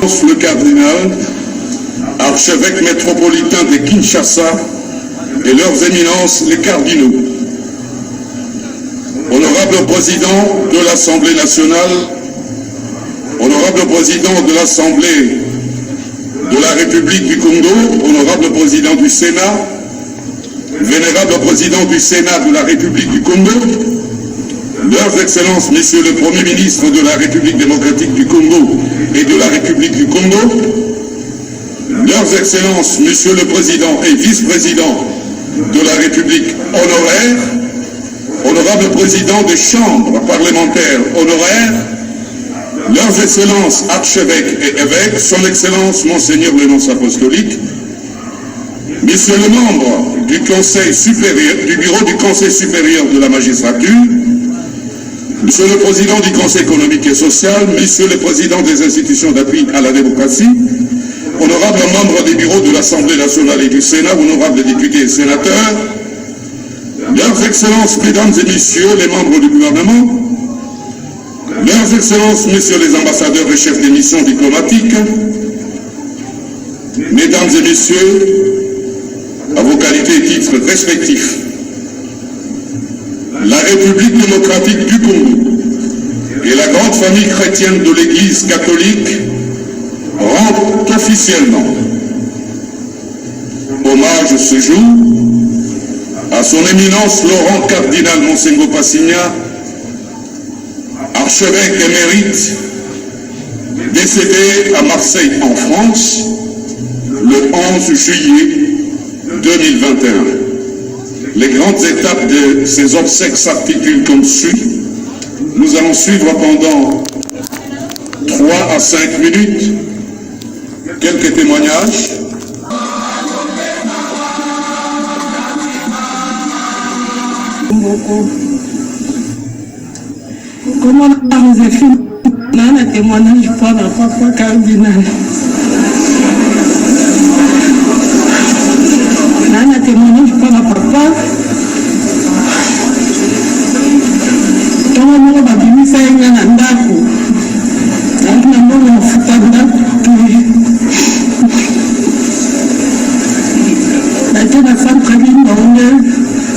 Le cardinal, archevêque métropolitain de Kinshasa et leurs éminences les cardinaux. Honorable président de l'Assemblée nationale, honorable président de l'Assemblée de la République du Congo, honorable président du Sénat, vénérable président du Sénat de la République du Congo, leurs excellences, messieurs le Premier ministre de la République démocratique du Congo et de la République du Congo, leurs excellences, messieurs le président et vice-président de la République honoraire, honorable président des chambres parlementaires honoraires, leurs excellences archevêques et évêques, son excellence Monseigneur le nonce apostolique, messieurs les membres du Conseil supérieur, du bureau du Conseil supérieur de la magistrature, monsieur le président du Conseil économique et social, monsieur le président des institutions d'appui à la démocratie, honorables membres des bureaux de l'Assemblée nationale et du Sénat, honorables députés et sénateurs, leurs excellences, mesdames et messieurs les membres du gouvernement, leurs excellences, messieurs les ambassadeurs et chefs des missions diplomatiques, mesdames et messieurs, à vos qualités et titres respectifs, la République démocratique du Congo et la grande famille chrétienne de l'Église catholique rendent officiellement hommage ce jour à son éminence Laurent Cardinal Monsengo Passigna, archevêque émérite, décédé à Marseille en France le 11 juillet 2021. Les grandes étapes de ces obsèques s'articulent comme suit. Nous allons suivre pendant 3 à 5 minutes quelques témoignages. Comment Joséphine a un témoignage pour la papa cardinal. Un témoignage pour la papa. Quand on a dit ça, il y a un dako. Il y a un dako. La femme très bien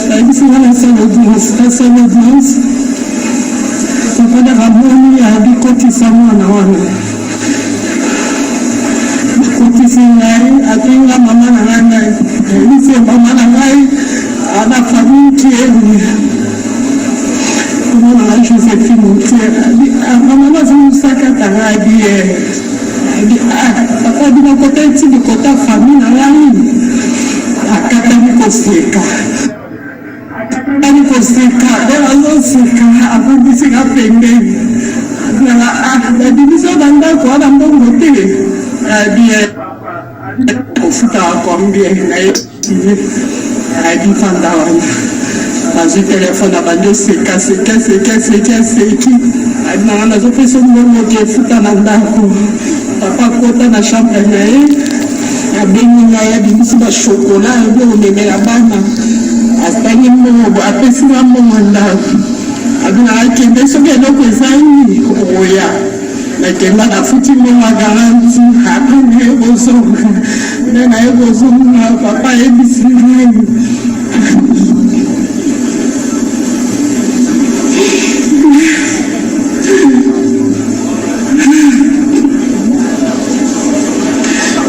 la salle d'audience. Papa de Ramoni a dit kotisa mwana wana. Kotisa ngai, atenga mama na ngai. Nise mama na ngai, ana famille qui est comment on a Joséphine Moutier. Maman na zimusaka tanga a dit papa dit na côté ti de côté famille na ngai. Akatani koseka. Avant de se rappeler, la division d'un d'accord, on a un bon côté. Au foot à combien il a dit Fandawan. Dans un téléphone, on a dit c'est cassé. On a fait son numéro de foot à Nandako. Papa Kota na chambre naïe. Il y a des chocolat, il y a la banane. Astani mmobo apesina mmomanda abina akende soke loko ezani oya nakenda na futi mwa garanti hakune bozo na ebozo na papa ebisini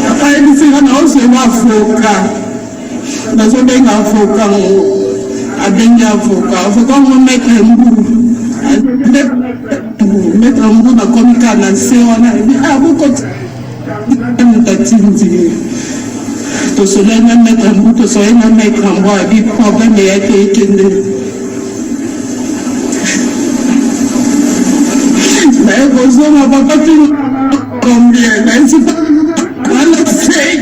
papa ebisini na osewa foka. Dans un pays avocat, avocat, on met un bout. Mettre un bout dans comme canacé, on a dit, ah, vous continuez. Tout cela, mettre un bout, tout cela, mettre un bout, il y a problème, il y a été mais vous on va pas tout combien, mais c'est pas le fait.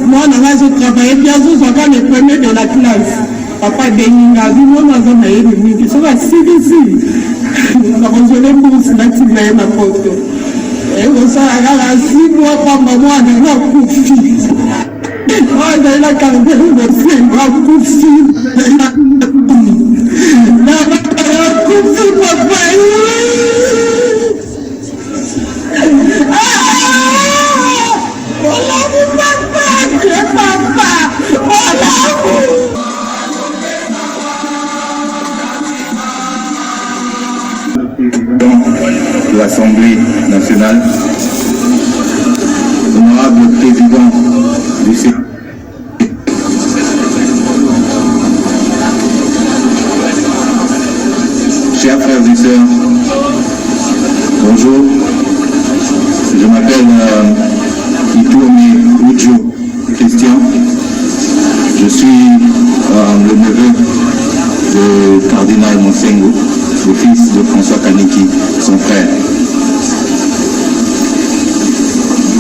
Moi, on a travaillé bien, on a le premier de la classe. papa beninga bino naza na ye mingi soki asilisi nakozole mbusi natinga ye na poto ekosala kaka 6 mois pamba mwana nakufi mwana elakangeli mosengo akufi nakufi papa de l'Assemblée nationale, honorable président du Sénat, chers frères et sœurs, bonjour, je m'appelle Itoumi Ujo Christian, je suis le neveu de Cardinal Monsengo, le fils de François Kaniki, son frère.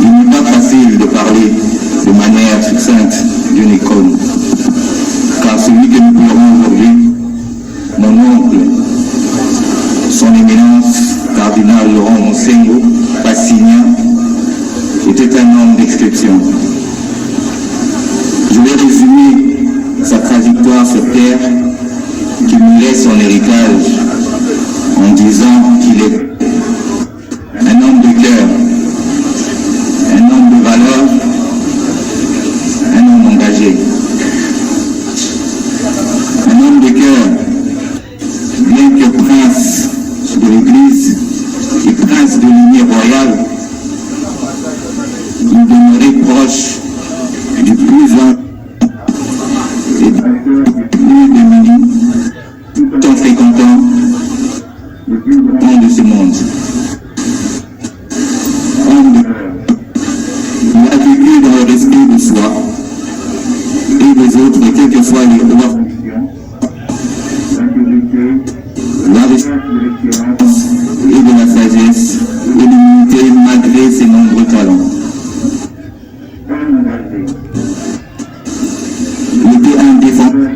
Il n'est pas facile de parler de manière succincte d'une icône, car celui que nous pleurons aujourd'hui, mon oncle, son éminence, Cardinal Laurent Monsengo, Passignan, était un homme d'exception. Je vais résumer sa trajectoire sur terre, qui nous laisse en héritage en disant qu'il est un homme de cœur, un homme de valeur, un homme engagé. Un homme de cœur, bien que prince de l'Église et prince de lignée royale, il demeurait proche du plus humble et du plus démuni, tout en fréquentant de ce monde. Il a vécu dans le respect de soi et des autres, quels que soient les rois, la richesse et de la sagesse et l'humilité malgré ses nombreux talents. Il était indéfendable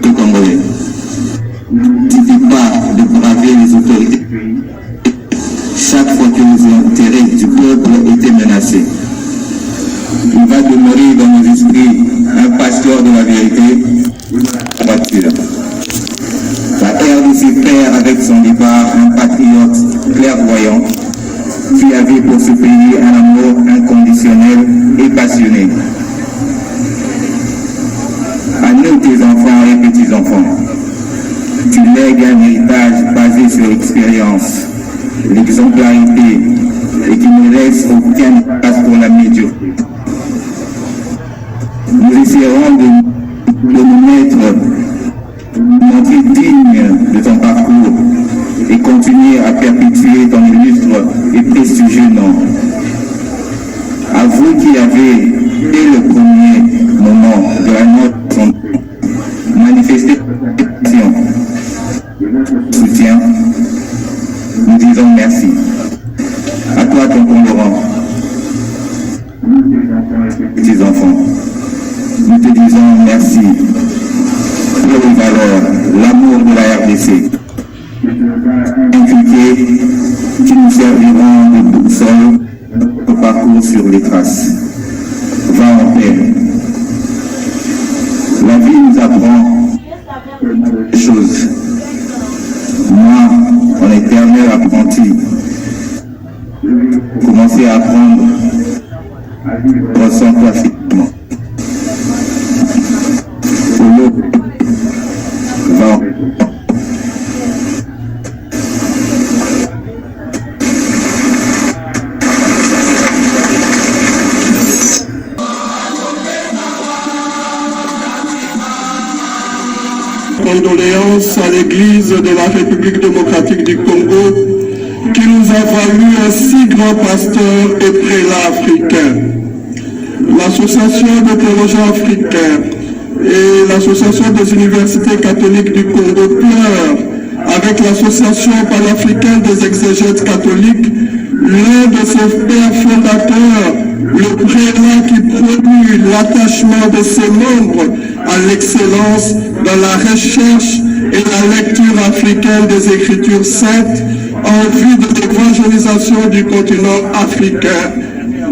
de Congolais. Il ne suffit pas de braver les autorités chaque fois que les intérêts du peuple étaient menacés. Il va demeurer dans nos esprits un pasteur de la vérité, la voiture. La RDC perd avec son départ un patriote clairvoyant qui avait pour ce pays un amour inconditionnel et passionné. À nous, tes enfants et petits-enfants, tu lègues un héritage basé sur l'expérience, l'exemplarité et qui ne laisse aucune place pour la médiocrité. Nous essaierons de nous montrer dignes de ton parcours et continuer à perpétuer ton illustre et prestigieux nom. À vous qui avez, dès le premier moment de la nôtre, manifesté soutien, nous disons merci. À toi, tonton Laurent, petits enfants, nous te disons merci pour les valeurs, l'amour de la RDC, inculqués qui nous serviront de boussole au parcours sur les traces. Va en paix. La vie nous apprend des choses. Moi, en éternel apprenti, commencer à apprendre, ressens-toi physiquement. Va en paix. Condoléances à l'Église de la République démocratique du Congo qui nous a valu un si grand pasteur et prélat africain. L'Association des théologiens africains et l'Association des universités catholiques du Congo pleurent avec l'Association panafricaine des exégètes catholiques l'un de ses pères fondateurs, le prélat qui produit l'attachement de ses membres à l'excellence dans dans la recherche et la lecture africaine des Écritures saintes en vue de l'évangélisation du continent africain.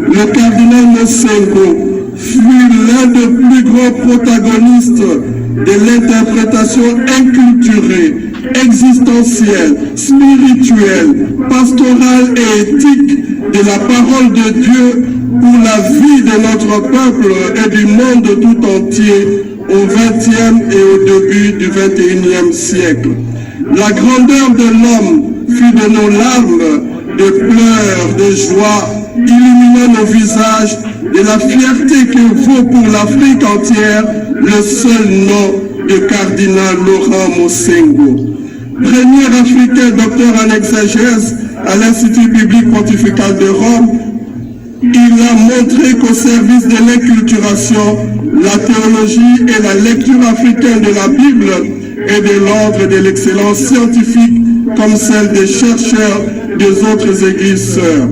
Le cardinal Mosengo fut l'un des plus grands protagonistes de l'interprétation inculturée, existentielle, spirituelle, pastorale et éthique de la parole de Dieu pour la vie de notre peuple et du monde tout entier au XXe et au début du XXIe siècle. La grandeur de l'homme fut de nos larmes, de pleurs, de joie, illuminant nos visages, de la fierté que vaut pour l'Afrique entière le seul nom de cardinal Laurent Mosengo. Premier africain docteur en exégèse à l'Institut biblique pontifical de Rome, il a montré qu'au service de l'inculturation, la théologie et la lecture africaine de la Bible est de l'ordre de l'excellence scientifique comme celle des chercheurs des autres églises sœurs.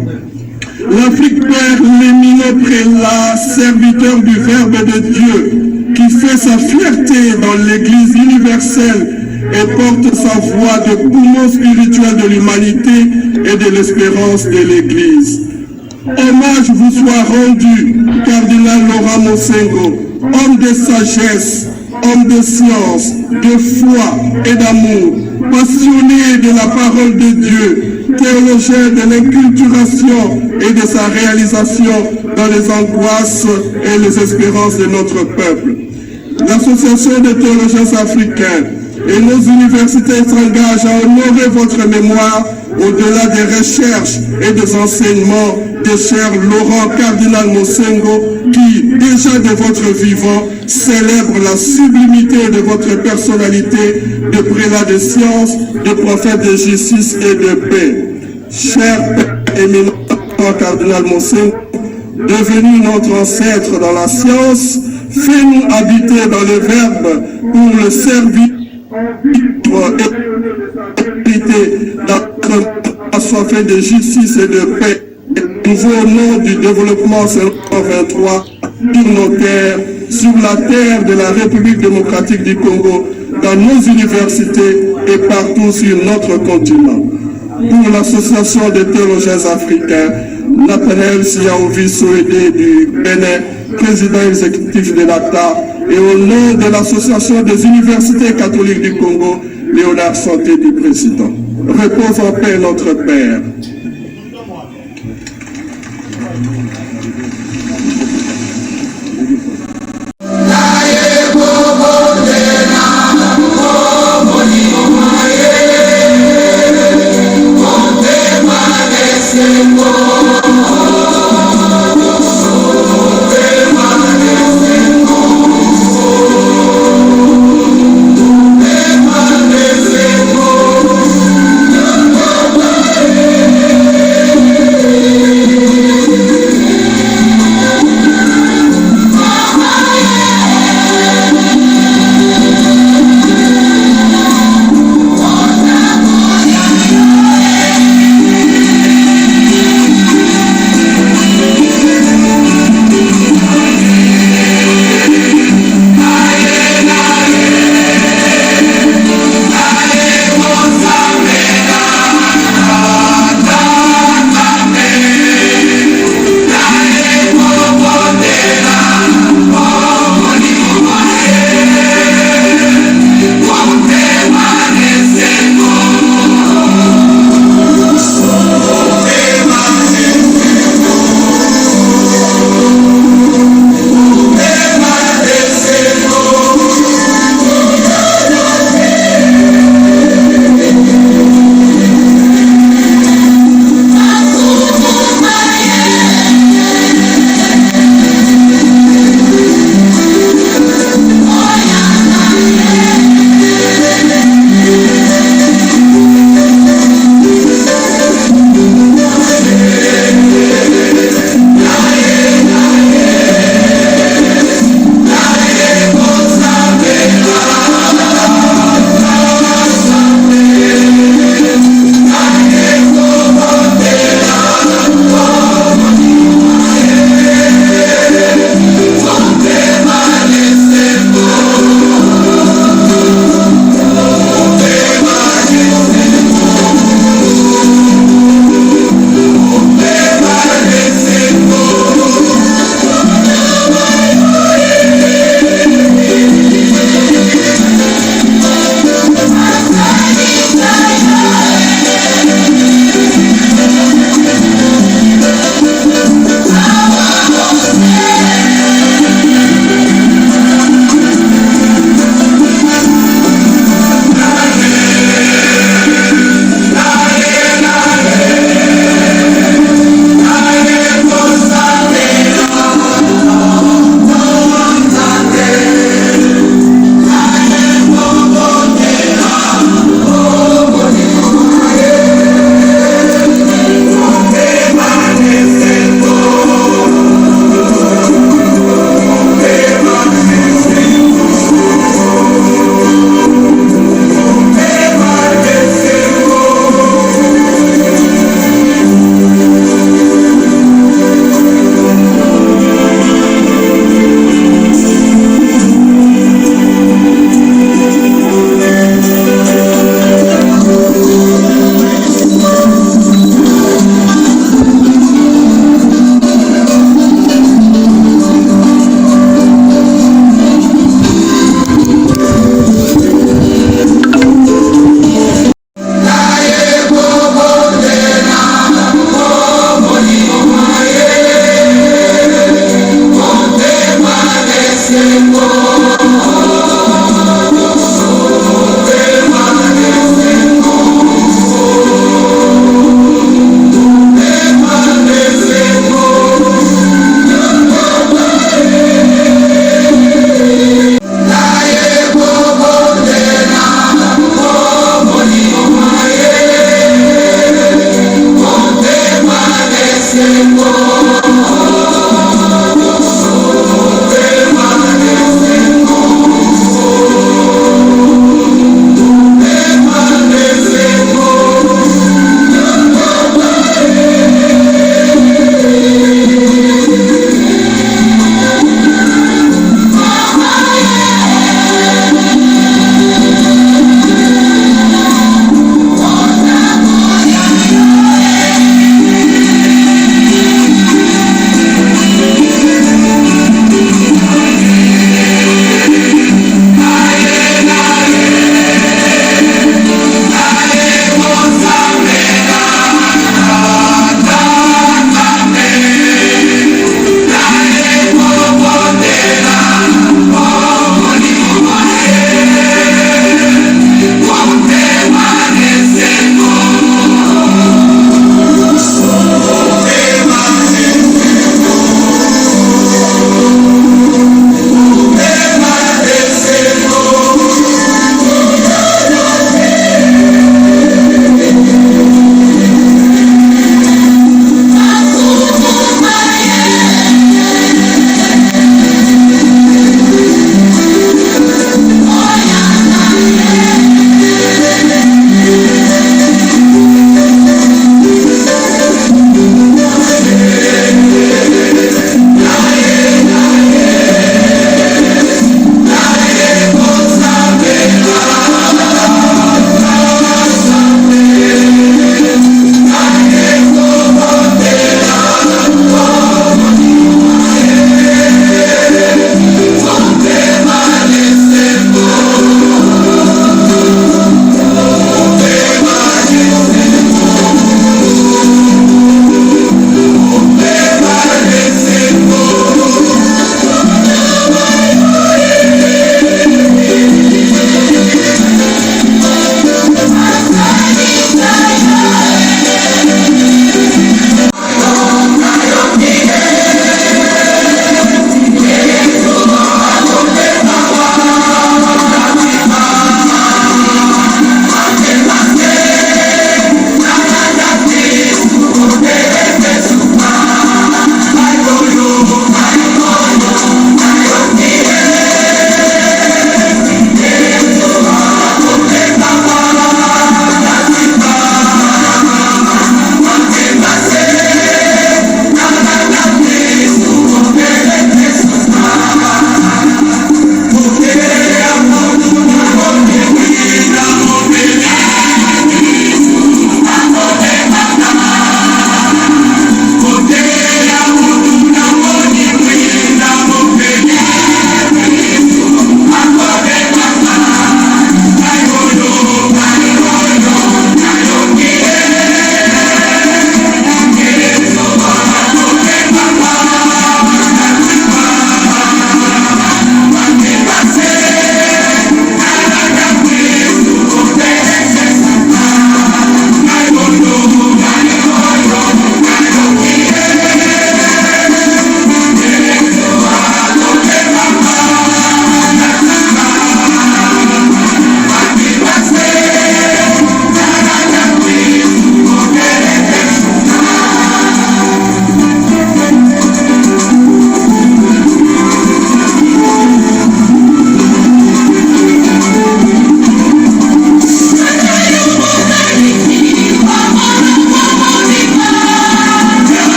L'Afrique perd l'éminent prélat, serviteur du Verbe de Dieu, qui fait sa fierté dans l'Église universelle et porte sa voix de poumon spirituel de l'humanité et de l'espérance de l'Église. Hommage vous soit rendu, cardinal Laurent Mosengo, homme de sagesse, homme de science, de foi et d'amour, passionné de la parole de Dieu, théologien de l'inculturation et de sa réalisation dans les angoisses et les espérances de notre peuple. L'Association des théologiens africains et nos universités s'engagent à honorer votre mémoire au-delà des recherches et des enseignements de cher Laurent Cardinal Mosengo, qui, déjà de votre vivant, célèbre la sublimité de votre personnalité de prélat de science, de prophète de justice et de paix. Cher Père éminent Cardinal Mosengo, devenu notre ancêtre dans la science, fais-nous habiter dans le Verbe pour le servir et d'être assoiffé de justice et de paix. Nouveau nom du développement 523 sur nos terres, sur la terre de la République démocratique du Congo, dans nos universités et partout sur notre continent. Pour l'Association des théologiens africains, Nathanaël Siaovi Soédé du Bénin, président exécutif de l'ATA, et au nom de l'Association des universités catholiques du Congo, Léonard Santé du président. Repose en paix notre Père.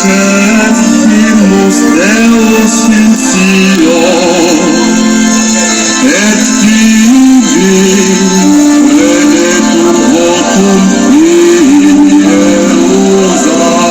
Sentimos Deus in Sion, et tibi credetur votum in Jerusalem.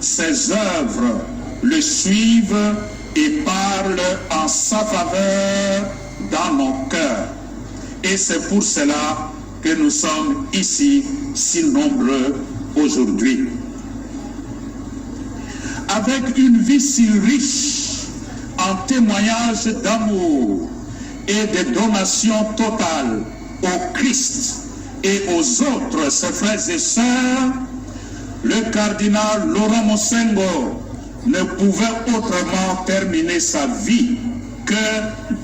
Ses œuvres le suivent et parlent en sa faveur dans nos cœurs. Et c'est pour cela que nous sommes ici si nombreux aujourd'hui. Avec une vie si riche en témoignages d'amour et de donation totale au Christ et aux autres, ses frères et sœurs, le cardinal Laurent Mosengo ne pouvait autrement terminer sa vie que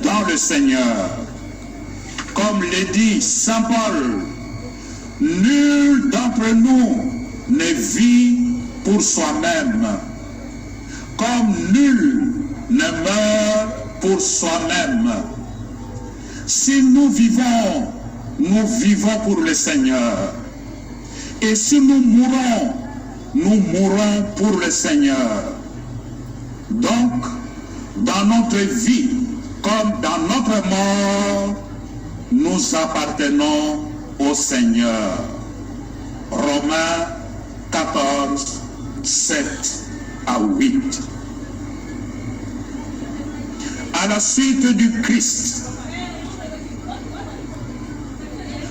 dans le Seigneur. Comme le dit Saint Paul, nul d'entre nous ne vit pour soi-même, comme nul ne meurt pour soi-même. Si nous vivons pour le Seigneur. Et si nous mourons pour le Seigneur. Donc, dans notre vie, comme dans notre mort, nous appartenons au Seigneur. Romains 14, 7 à 8. À la suite du Christ,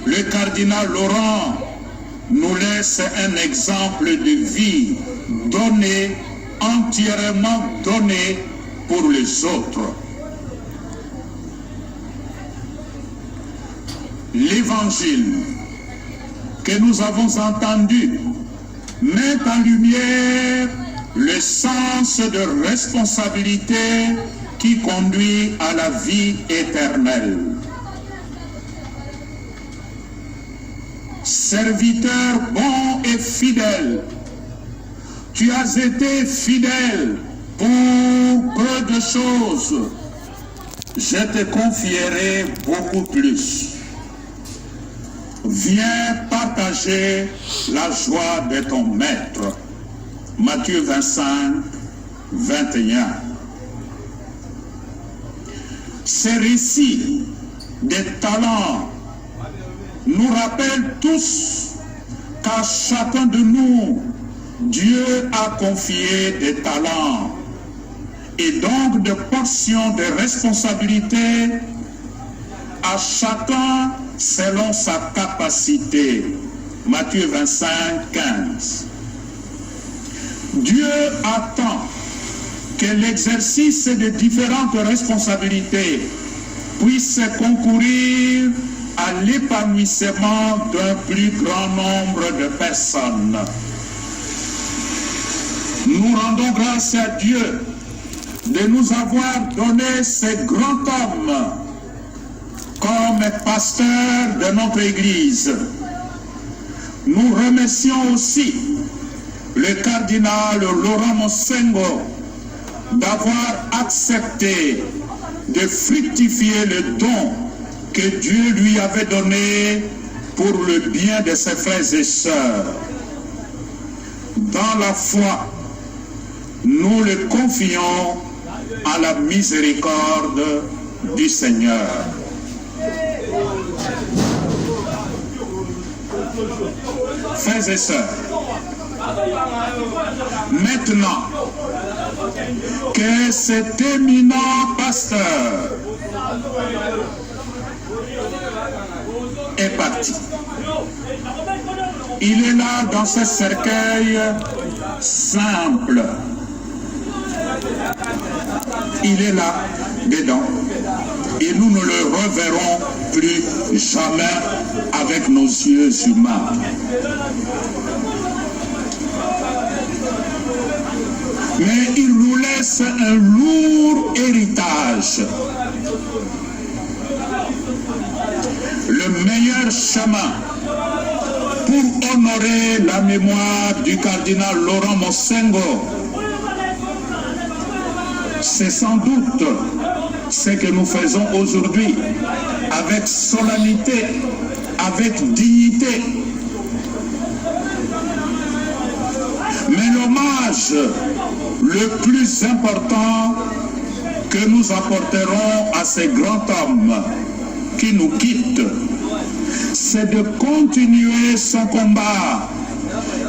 le cardinal Laurent nous laisse un exemple de vie donné, entièrement donné pour les autres. L'évangile que nous avons entendu met en lumière le sens de responsabilité qui conduit à la vie éternelle. Serviteur bon et fidèle, tu as été fidèle pour peu de choses. Je te confierai beaucoup plus. Viens partager la joie de ton maître. Matthieu 25, 21. Ces récits des talents nous rappellent tous qu'à chacun de nous, Dieu a confié des talents et donc de portions de responsabilité à chacun selon sa capacité. Matthieu 25, 15. Dieu attend que l'exercice de différentes responsabilités puisse concourir à l'épanouissement d'un plus grand nombre de personnes. Nous rendons grâce à Dieu de nous avoir donné ce grand homme comme pasteur de notre Église. Nous remercions aussi le cardinal Laurent Mosengo d'avoir accepté de fructifier le don que Dieu lui avait donné pour le bien de ses frères et sœurs. Dans la foi, nous le confions à la miséricorde du Seigneur. Frères et sœurs, maintenant que cet éminent pasteur est parti, il est là dans ce cercueil simple. Il est là dedans et nous ne le reverrons plus jamais avec nos yeux humains. Mais il nous laisse un lourd héritage. Le meilleur chemin pour honorer la mémoire du cardinal Laurent Mosengo, c'est sans doute ce que nous faisons aujourd'hui avec solennité, avec dignité. Mais l'hommage le plus important que nous apporterons à ce grand homme qui nous quitte, c'est de continuer son combat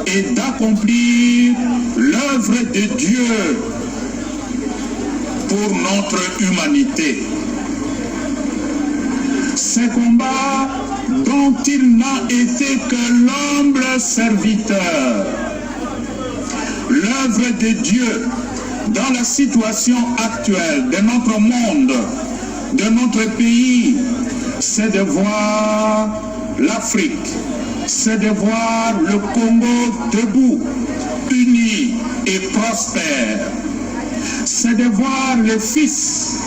et d'accomplir l'œuvre de Dieu pour notre humanité. Ce combat dont il n'a été que l'humble serviteur. L'œuvre de Dieu dans la situation actuelle de notre monde, de notre pays, c'est de voir l'Afrique, c'est de voir le Congo debout, uni et prospère. C'est de voir les fils,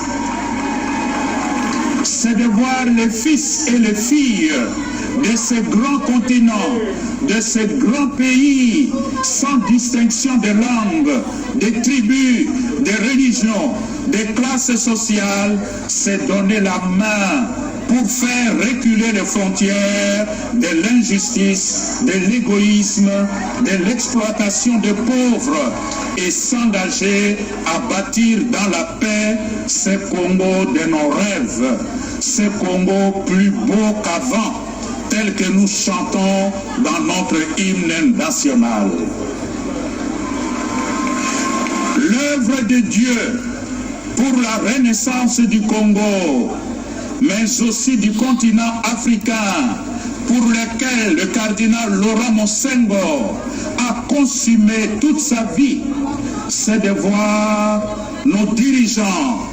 c'est de voir les fils et les filles de ce grand continent, de ce grand pays, sans distinction de langue, de tribus, de religions, de classes sociales, c'est donner la main pour faire reculer les frontières de l'injustice, de l'égoïsme, de l'exploitation des pauvres et s'engager à bâtir dans la paix ce Congo de nos rêves, ce Congo plus beau qu'avant, tel que nous chantons dans notre hymne national. L'œuvre de Dieu pour la renaissance du Congo, mais aussi du continent africain, pour lequel le cardinal Laurent Mosengo a consumé toute sa vie, c'est de voir nos dirigeants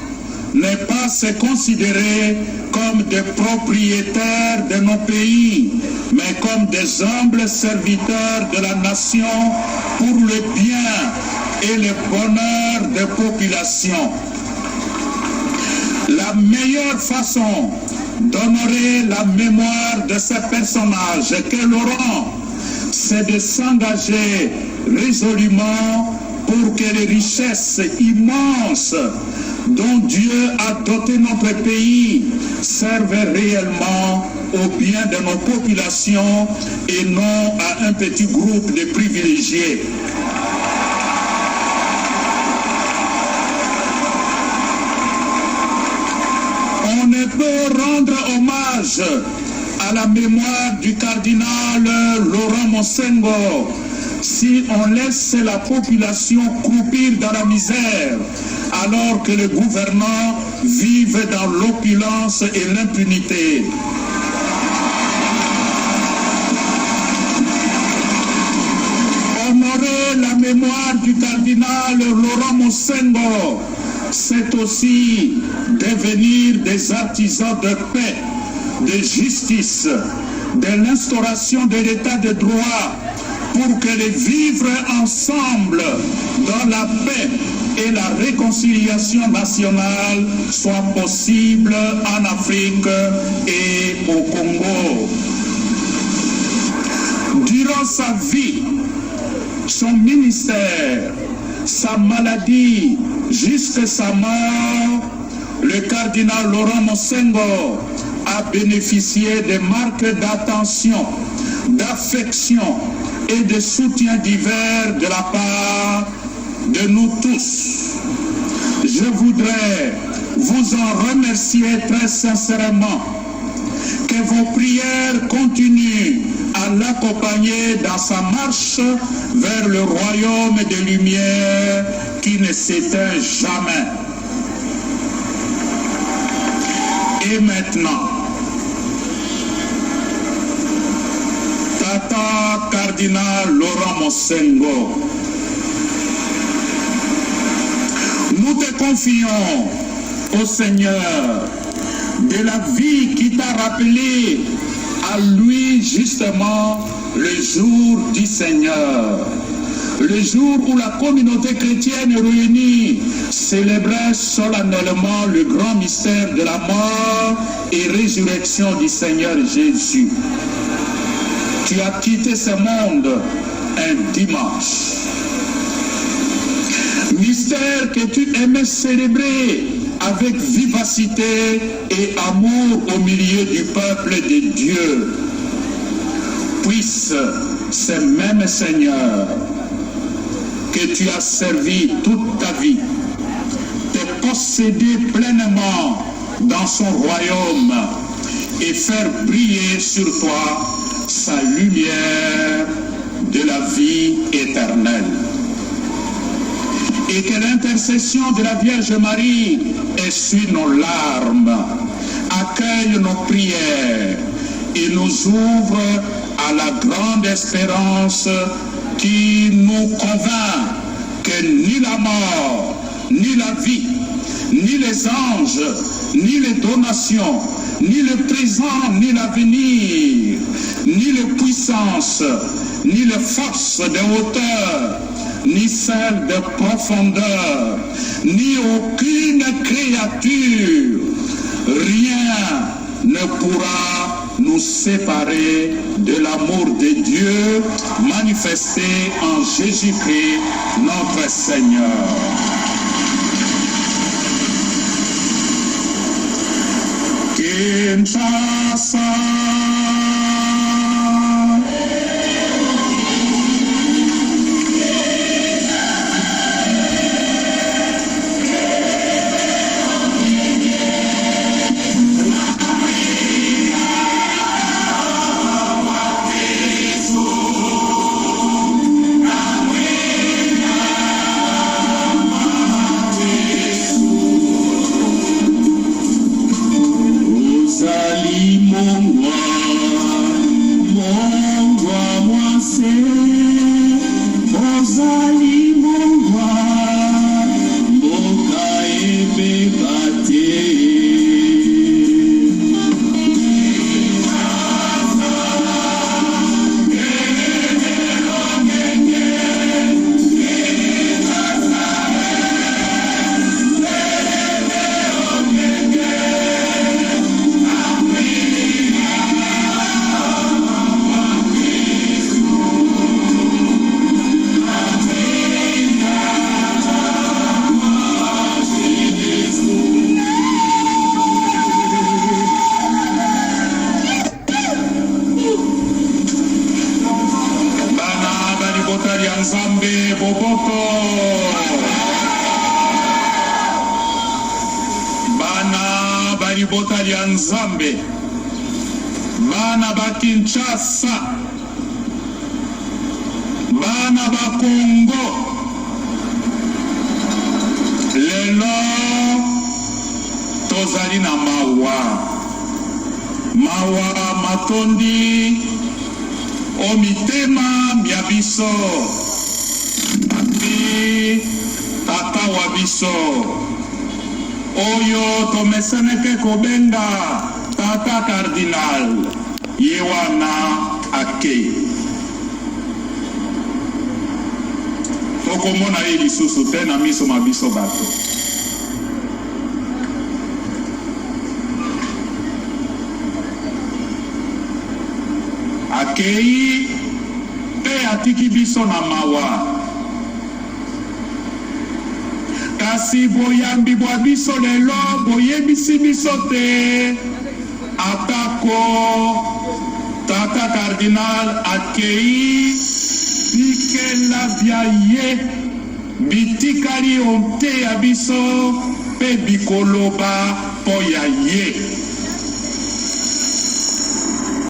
ne pas se considérer comme des propriétaires de nos pays, mais comme des humbles serviteurs de la nation pour le bien et le bonheur des populations. La meilleure façon d'honorer la mémoire de ces personnages qu'est Laurent, c'est de s'engager résolument pour que les richesses immenses dont Dieu a doté notre pays servent réellement au bien de nos populations et non à un petit groupe de privilégiés. On ne peut rendre hommage à la mémoire du cardinal Laurent Monsengo si on laisse la population croupir dans la misère alors que les gouvernants vivent dans l'opulence et l'impunité. Honorer la mémoire du cardinal Laurent Monsengo, c'est aussi devenir des artisans de paix, de justice, de l'instauration de l'état de droit, pour que les vivre ensemble dans la paix et la réconciliation nationale soient possibles en Afrique et au Congo. Durant sa vie, son ministère, sa maladie, jusqu'à sa mort, le cardinal Laurent Monsengo a bénéficié de marques d'attention, d'affection et de soutien divers de la part de nous tous. Je voudrais vous en remercier très sincèrement. Que vos prières continuent à l'accompagner dans sa marche vers le royaume des lumières qui ne s'éteint jamais. Et maintenant, Tata Cardinal Laurent Monsengo, nous te confions au Seigneur de la vie qui t'a rappelé à lui justement le jour du Seigneur, le jour où la communauté chrétienne réunie célébrait solennellement le grand mystère de la mort et résurrection du Seigneur Jésus. Tu as quitté ce monde un dimanche. Mystère que tu aimais célébrer avec vivacité et amour au milieu du peuple de Dieu. Puisse ce même Seigneur que tu as servi toute ta vie te posséder pleinement dans son royaume et faire briller sur toi sa lumière de la vie éternelle. Et que l'intercession de la Vierge Marie essuie nos larmes, accueille nos prières et nous ouvre à la grande espérance qui nous convainc que ni la mort, ni la vie, ni les anges, ni les donations, ni le présent, ni l'avenir, ni les puissances, ni les forces de hauteur, ni celle de profondeur, ni aucune créature, rien ne pourra nous séparer de l'amour de Dieu manifesté en Jésus-Christ, notre Seigneur. Kinshasa. Ozali Mongwa ya Nzambe boboko. Bana balibota ya Nzambe, bana ba Kinshasa, bana ba Congo, lelo tozali na mawa matondi o mitema ya biso ati tata wa biso oyo tomeseneke kobenga tata cardinal ye wana ake tokomona ye lisusu te na miso mabiso bato. Akei te atiki biso na mawa, kasi boyambi bwa biso lelo boyebisi biso te atako tata cardinal akei bikela bya ye bitikali onte ya biso pe bikoloba po ya ye.